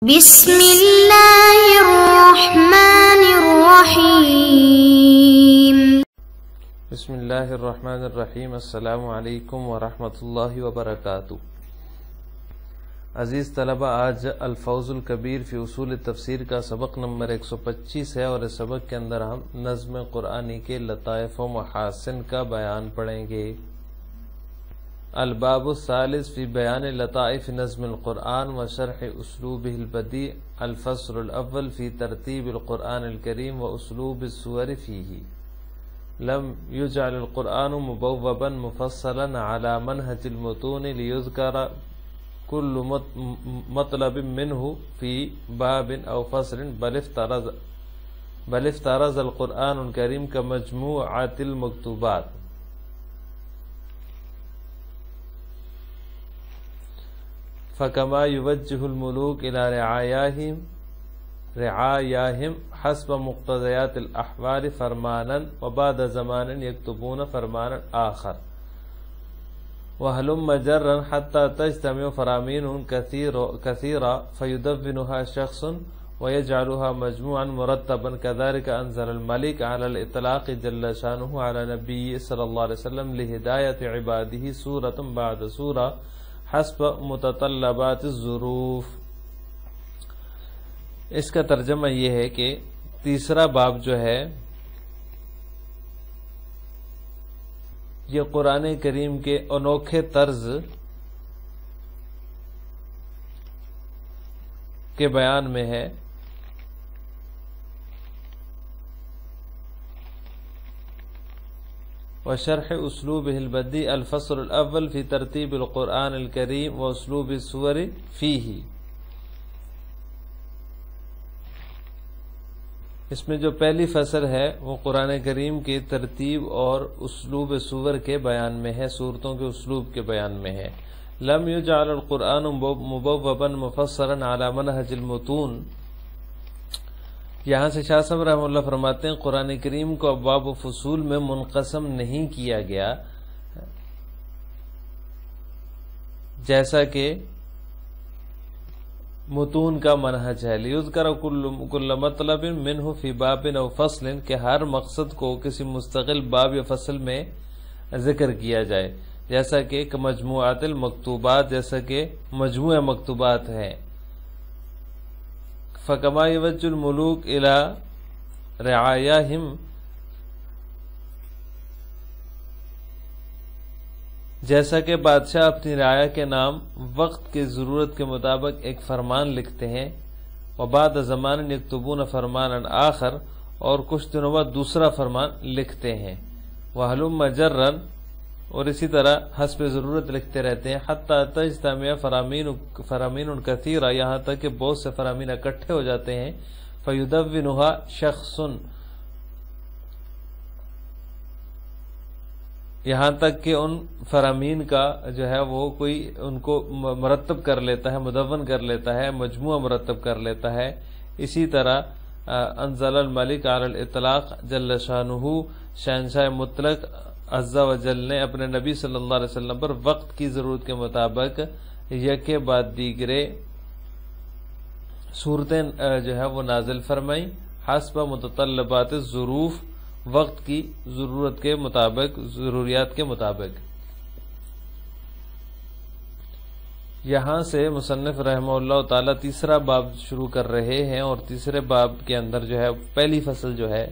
بسم اللہ الرحمن الرحیم۔ بسم اللہ الرحمن الرحیم۔ السلام علیکم ورحمۃ اللہ وبرکاتہ۔ عزیز طلبہ، آج الفوز الکبیر فی اصول تفسیر کا سبق نمبر 125 ہے، اور اس سبق کے اندر ہم نظم قرآنی کے لطائف و محاسن کا بیان پڑھیں گے۔ الباب الثالث فی بیان لطائف نظم القرآن و شرح اسلوبہ البدیع۔ الفصل الاول فی ترتیب القرآن الکریم و اسلوب السور فیہ۔ لم یجعل القرآن مبوبا مفصلا على منہج المتون لیذکر کل مطلب منہ فی باب او فصل بل افترض القرآن الکریم کمجموعات المکتوبات۔ فكما يوجه الملوك إلى رعاياهم حسب مقتضيات الأحوال فرمانا، وبعد زمان يكتبون فرمانا آخر، وهلم جرا حتى تجتمع فرامين كثيرة فيدونها شخص ويجعلها مجموعا مرتبا، كذلك أنزل الملك على الإطلاق جل شانه على نبيه صلى الله عليه وسلم لهداية عباده سورة بعد سورة حسب متطلبات الظروف۔ اس کا ترجمہ یہ ہے کہ تیسرا باب جو ہے یہ قرآن کریم کے انوکھے طرز کے بیان میں ہے، وشرح اسلوبہ البدیع۔ الفصل الاول فی ترتیب القرآن الکریم و اسلوب السور فیہ۔ اس میں جو پہلی فصل ہے وہ قرآن کریم کی ترتیب اور اسلوب سور کے بیان میں ہے، صورتوں کے اسلوب کے بیان میں ہے۔ لم یجعل القرآن مبوبا مفسرا علی منہج المتون۔ یہاں سے شاہ صاحب رحمہ اللہ فرماتے ہیں قرآن کریم کو ابواب و فصول میں منقسم نہیں کیا گیا، جیسا کہ متون کا منہج ہے۔ لیذکر کل مطلب منہ فی باب او فصل، کہ ہر مقصد کو کسی مستقل باب یا فصل میں ذکر کیا جائے، جیسا کہ مجموعات المکتوبات، جیسا کہ مجموعہ مکتوبات ہیں۔ فَكَمَا يُوَجِّهُ الْمُلُوكُ إِلَى رِعَايَاهِمْ، جیسا کہ بادشاہ اپنی رعایا کے نام وقت کی ضرورت کے مطابق ایک فرمان لکھتے ہیں، وَبَعْدَ زَمَانٍ يَكْتُبُونَ فَرْمَانًا آخر، اور کچھ دنوں بعد دوسرا فرمان لکھتے ہیں، وَهَلُمَّ جَرًّا، اور اسی طرح حسب ضرورت لکھتے رہتے ہیں، حتیٰ تجتمع فرامین کثیرہ، یہاں تک کہ بہت سے فرامین اکٹھے ہو جاتے ہیں، فیدونها شخص، یہاں تک کہ ان فرامین کا جو ہے وہ کوئی ان کو مرتب کر لیتا ہے، مدون کر لیتا ہے، مجموعہ مرتب کر لیتا ہے۔ اسی طرح انزل الملک علی الاطلاق جل شانہ، شہنشاہ مطلق عز و جل نے اپنے نبی صلی اللہ علیہ وسلم پر وقت کی ضرورت کے مطابق یکے بعد دیگرے صورتیں جو ہے وہ نازل فرمائیں، حسب متطلبات الظروف، وقت کی ضرورت کے مطابق، ضروریات کے مطابق۔ یہاں سے مصنف رحمہ اللہ تعالی تیسرا باب شروع کر رہے ہیں، اور تیسرے باب کے اندر جو ہے پہلی فصل جو ہے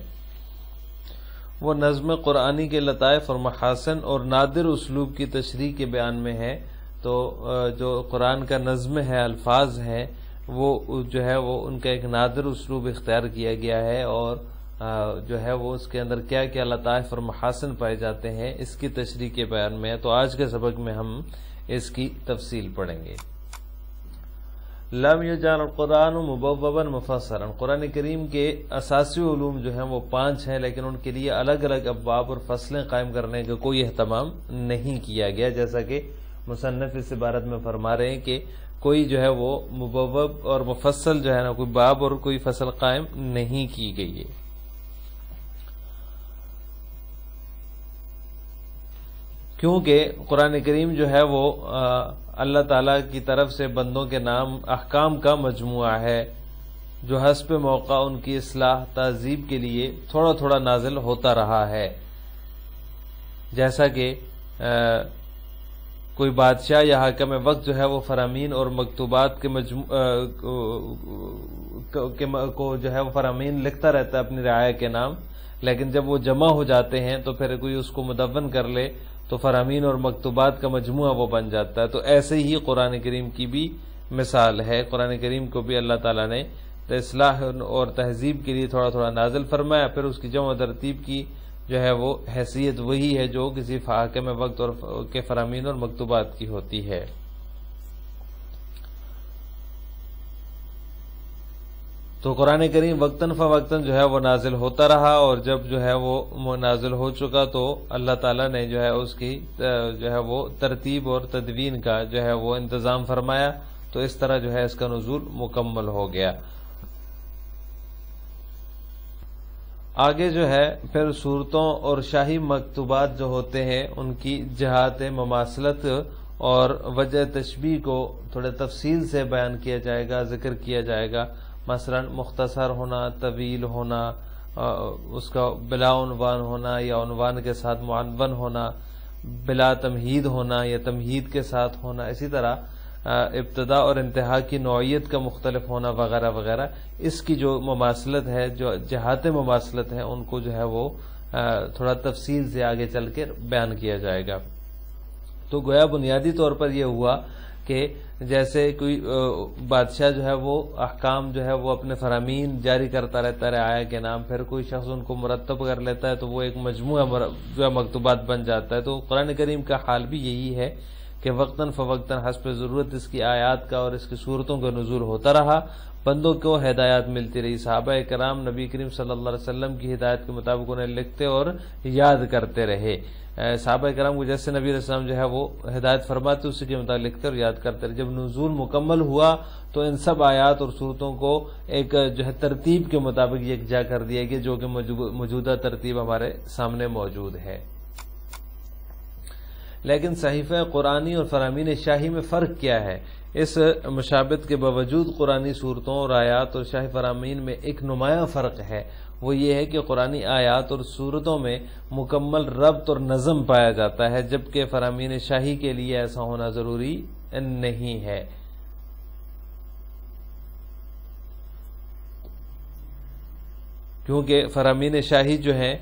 وہ نظم قرآنی کے لطائف اور محاسن اور نادر اسلوب کی تشریح کے بیان میں ہے۔ تو جو قرآن کا نظم ہے، الفاظ ہیں، وہ جو ہے وہ ان کا ایک نادر اسلوب اختیار کیا گیا ہے، اور جو ہے وہ اس کے اندر کیا کیا لطائف اور محاسن پائے جاتے ہیں، اس کی تشریح کے بیان میں ہے۔ تو آج کے سبق میں ہم اس کی تفصیل پڑھیں گے۔ لم یجعل القرآن مبوبا مفسرا، قرآن کریم کے اساسی علوم جو ہیں وہ 5 ہیں، لیکن ان کے لیے الگ الگ ابواب اور فصلیں قائم کرنے کا کوئی اہتمام نہیں کیا گیا، جیسا کہ مصنف اس عبارت میں فرما رہے ہیں کہ کوئی جو ہے وہ مبوب اور مفصل جو ہے نا، کوئی باب اور کوئی فصل قائم نہیں کی گئی ہے۔ کیونکہ قرآن کریم جو ہے وہ اللہ تعالیٰ کی طرف سے بندوں کے نام احکام کا مجموعہ ہے جو حسب موقع ان کی اصلاح تہذیب کے لیے تھوڑا تھوڑا نازل ہوتا رہا ہے. جیسا کہ کوئی بادشاہ یا حاکم وقت جو ہے وہ فرامین اور مکتوبات کے کو جو ہے وہ فرامین لکھتا رہتا ہے اپنی رعایا کے نام، لیکن جب وہ جمع ہو جاتے ہیں تو پھر کوئی اس کو مدون کر لے تو فرامین اور مکتوبات کا مجموعہ وہ بن جاتا ہے. تو ایسے ہی قرآن کریم کی بھی مثال ہے. قرآن کریم کو بھی اللہ تعالیٰ نے اصلاح اور تہذیب کے لیے تھوڑا تھوڑا نازل فرمایا، پھر اس کی جمع ترتیب کی جو ہے وہ حیثیت وہی ہے جو کسی حاکم وقت اور کے فرامین اور مکتوبات کی ہوتی ہے. تو قرآن کریم وقتاً فوقتاً جو ہے وہ نازل ہوتا رہا، اور جب جو ہے وہ نازل ہو چکا تو اللہ تعالیٰ نے جو ہے اس کی جو ہے وہ ترتیب اور تدوین کا جو ہے وہ انتظام فرمایا، تو اس طرح جو ہے اس کا نزول مکمل ہو گیا. آگے جو ہے پھر صورتوں اور شاہی مکتوبات جو ہوتے ہیں ان کی جہات مماثلت اور وجہ تشبیہ کو تھوڑے تفصیل سے بیان کیا جائے گا، ذکر کیا جائے گا. مثلا مختصر ہونا، طویل ہونا، اس کا بلا عنوان ہونا یا عنوان کے ساتھ معنون ہونا، بلا تمہید ہونا یا تمہید کے ساتھ ہونا، اسی طرح ابتدا اور انتہا کی نوعیت کا مختلف ہونا وغیرہ وغیرہ. اس کی جو مماثلت ہے، جو جہات مماثلت ہیں، ان کو جو ہے وہ تھوڑا تفصیل سے آگے چل کے بیان کیا جائے گا. تو گویا بنیادی طور پر یہ ہوا کہ جیسے کوئی بادشاہ جو ہے وہ احکام جو ہے وہ اپنے فرامین جاری کرتا رہتا ہے رعایا کے نام، پھر کوئی شخص ان کو مرتب کر لیتا ہے تو وہ ایک مجموعہ جو ہے مکتوبات بن جاتا ہے. تو قرآن کریم کا حال بھی یہی ہے کہ وقتاً فوقتاً حسب ضرورت اس کی آیات کا اور اس کی صورتوں کا نزول ہوتا رہا، بندوں کو ہدایات ملتی رہی. صحابہ کرام نبی کریم صلی اللہ علیہ وسلم کی ہدایت کے مطابق انہیں لکھتے اور یاد کرتے رہے. صحابہ کرام کو جیسے نبی علیہ السلام جو ہے وہ ہدایت فرماتے اسی کے مطابق لکھتے اور یاد کرتے رہے. جب نزول مکمل ہوا تو ان سب آیات اور صورتوں کو ایک جو ہے ترتیب کے مطابق یکجا کر دیا گیا، جو کہ موجودہ ترتیب ہمارے سامنے موجود ہے. لیکن صحیفہ قرآنی اور فرامین شاہی میں فرق کیا ہے؟ اس مشابہت کے باوجود قرآنی صورتوں اور آیات اور شاہی فرامین میں ایک نمایاں فرق ہے. وہ یہ ہے کہ قرآنی آیات اور صورتوں میں مکمل ربط اور نظم پایا جاتا ہے، جبکہ فرامین شاہی کے لیے ایسا ہونا ضروری نہیں ہے. کیونکہ فرامین شاہی جو ہیں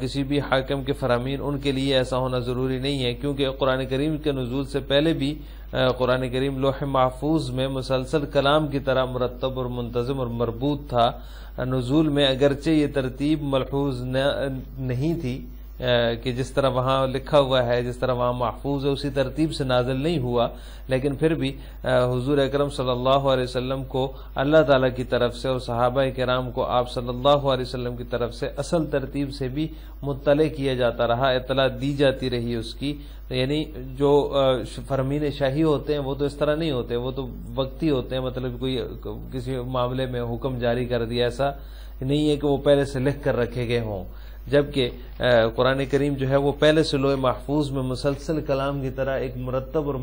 کسی بھی حاکم کے فرامین، ان کے لیے ایسا ہونا ضروری نہیں ہے، کیونکہ قرآن کریم کے نزول سے پہلے بھی قرآن کریم لوح محفوظ میں مسلسل کلام کی طرح مرتب اور منتظم اور مربوط تھا. نزول میں اگرچہ یہ ترتیب ملحوظ نہیں تھی کہ جس طرح وہاں لکھا ہوا ہے، جس طرح وہاں محفوظ ہے اسی ترتیب سے نازل نہیں ہوا، لیکن پھر بھی حضور اکرم صلی اللہ علیہ وسلم کو اللہ تعالیٰ کی طرف سے اور صحابہ کرام کو آپ صلی اللہ علیہ وسلم کی طرف سے اصل ترتیب سے بھی مطلع کیا جاتا رہا، اطلاع دی جاتی رہی اس کی. یعنی جو فرامین شاہی ہوتے ہیں وہ تو اس طرح نہیں ہوتے، وہ تو وقتی ہوتے ہیں، مطلب کوئی کسی معاملے میں حکم جاری کر دیا، ایسا نہیں ہے کہ وہ پہلے سے لکھ کر رکھے گئے ہوں. جبکہ قرآن کریم جو ہے وہ پہلے سے لوح محفوظ میں مسلسل کلام کی طرح ایک مرتب اور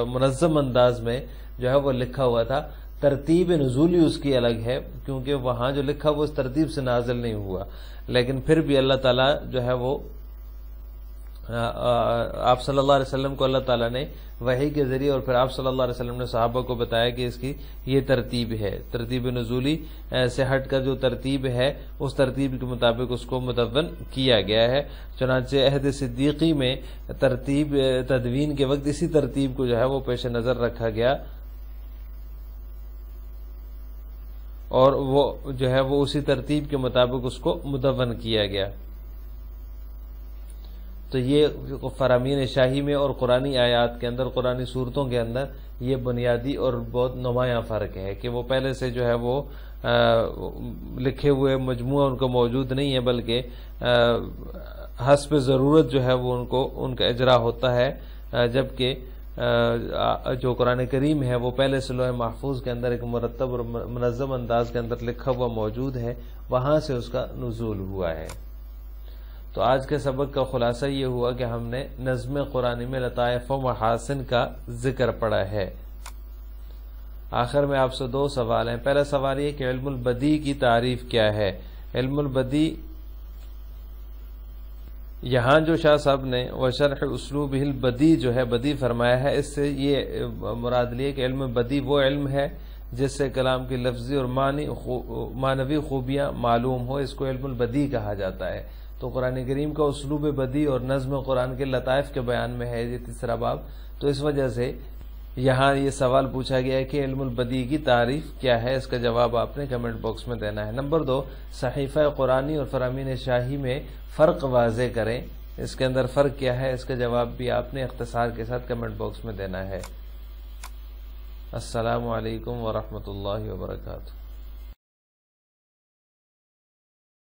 منظم انداز میں جو ہے وہ لکھا ہوا تھا. ترتیب نزولی اس کی الگ ہے، کیونکہ وہاں جو لکھا وہ اس ترتیب سے نازل نہیں ہوا، لیکن پھر بھی اللہ تعالیٰ جو ہے وہ آپ صلی اللہ علیہ وسلم کو اللہ تعالیٰ نے وحی کے ذریعے اور پھر آپ صلی اللہ علیہ وسلم نے صحابہ کو بتایا کہ اس کی یہ ترتیب ہے. ترتیب نزولی سے ہٹ کر جو ترتیب ہے اس ترتیب کے مطابق اس کو مدون کیا گیا ہے. چنانچہ عہد صدیقی میں ترتیب تدوین کے وقت اسی ترتیب کو جو ہے وہ پیش نظر رکھا گیا اور وہ جو ہے وہ اسی ترتیب کے مطابق اس کو مدون کیا گیا. تو یہ فرامین شاہی میں اور قرآنی آیات کے اندر، قرآنی صورتوں کے اندر یہ بنیادی اور بہت نمایاں فرق ہے کہ وہ پہلے سے جو ہے وہ لکھے ہوئے مجموعہ ان کو موجود نہیں ہے، بلکہ حسب ضرورت جو ہے وہ ان کا اجرا ہوتا ہے. جبکہ جو قرآن کریم ہے وہ پہلے سے لوح محفوظ کے اندر ایک مرتب اور منظم انداز کے اندر لکھا ہوا موجود ہے، وہاں سے اس کا نزول ہوا ہے. تو آج کے سبق کا خلاصہ یہ ہوا کہ ہم نے نظم قرآنی میں لطائف و محاسن کا ذکر پڑھا ہے۔ آخر میں آپ سے 2 سوال ہیں۔ پہلا سوال یہ کہ علم البدیع کی تعریف کیا ہے؟ علم البدیع یہاں جو شاہ صاحب نے وشرح اسلوب البدیع جو ہے بدیع فرمایا ہے، اس سے یہ مراد لیے کہ علم بدیع وہ علم ہے جس سے کلام کی لفظی اور معنوی خوبیاں معلوم ہو، اس کو علم البدیع کہا جاتا ہے۔ تو قرآن کریم کا اسلوب بدیع اور نظم قرآن کے لطائف کے بیان میں ہے یہ تیسرا باب، تو اس وجہ سے یہاں یہ سوال پوچھا گیا ہے کہ علم البدیع کی تعریف کیا ہے۔ اس کا جواب آپ نے کمنٹ باکس میں دینا ہے۔ نمبر 2، صحیفہ قرآنی اور فرامین شاہی میں فرق واضح کریں، اس کے اندر فرق کیا ہے، اس کا جواب بھی آپ نے اختصار کے ساتھ کمنٹ باکس میں دینا ہے۔ السلام علیکم ورحمۃ اللہ وبرکاتہ۔